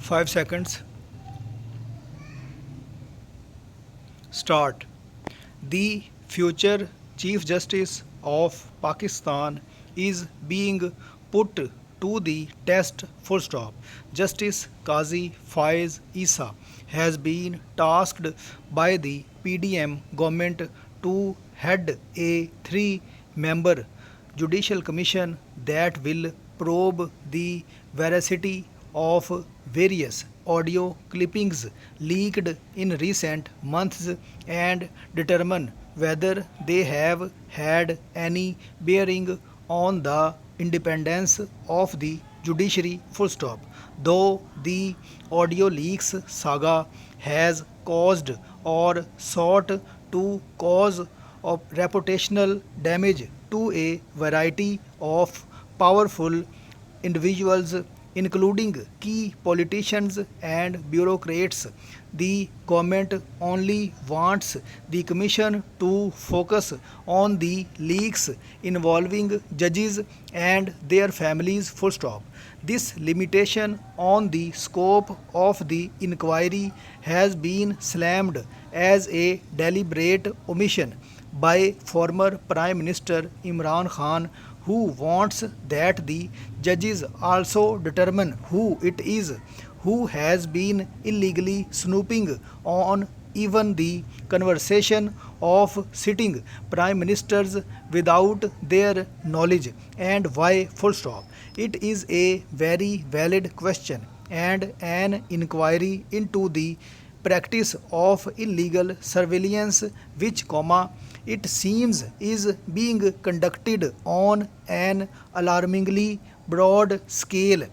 5 seconds. Start. The future Chief Justice of Pakistan is being put to the test. Full stop. Justice Qazi Faiz Isa has been tasked by the PDM government to head a three-member judicial commission that will probe the veracity of various audio clippings leaked in recent months and determine whether they have had any bearing on the independence of the judiciary. Full stop. Though the audio leaks saga has caused or sought to cause of reputational damage to a variety of powerful individuals, including key politicians and bureaucrats. The government only wants the commission to focus on the leaks involving judges and their families. Full stop. This limitation on the scope of the inquiry has been slammed as a deliberate omission by former Prime Minister Imran Khan, who wants that the judges also determine who it is who has been illegally snooping on even the conversation of sitting prime ministers without their knowledge, and why. Full stop. It is a very valid question, and an inquiry into the practice of illegal surveillance, which it seems is being conducted on an alarmingly broad scale,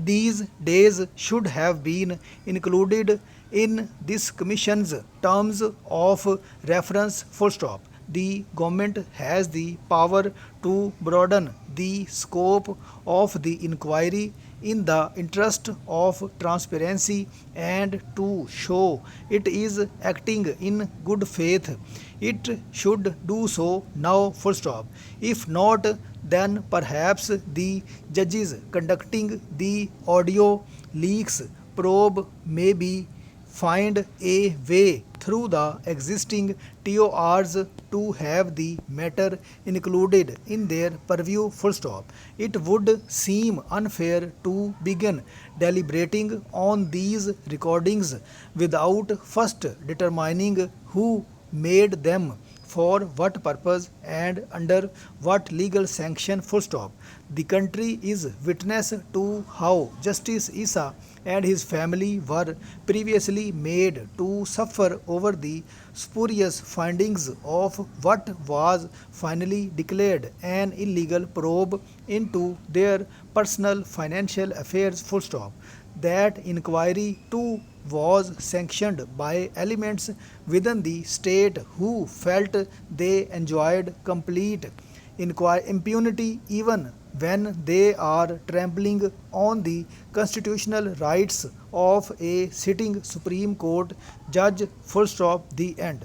these days should have been included in this commission's terms of reference. Full stop. The government has the power to broaden the scope of the inquiry in the interest of transparency and to show it is acting in good faith. It should do so now. Full stop. If not, then perhaps the judges conducting the audio leaks probe may be find a way through the existing TORs to have the matter included in their purview. Full stop. It would seem unfair to begin deliberating on these recordings without first determining who made them, for what purpose, and under what legal sanction. Full stop. The country is witness to how Justice Isa and his family were previously made to suffer over the spurious findings of what was finally declared an illegal probe into their personal financial affairs. Full stop. That inquiry too was sanctioned by elements within the state who felt they enjoyed complete impunity even when they are trampling on the constitutional rights of a sitting Supreme Court judge. Full stop. The end.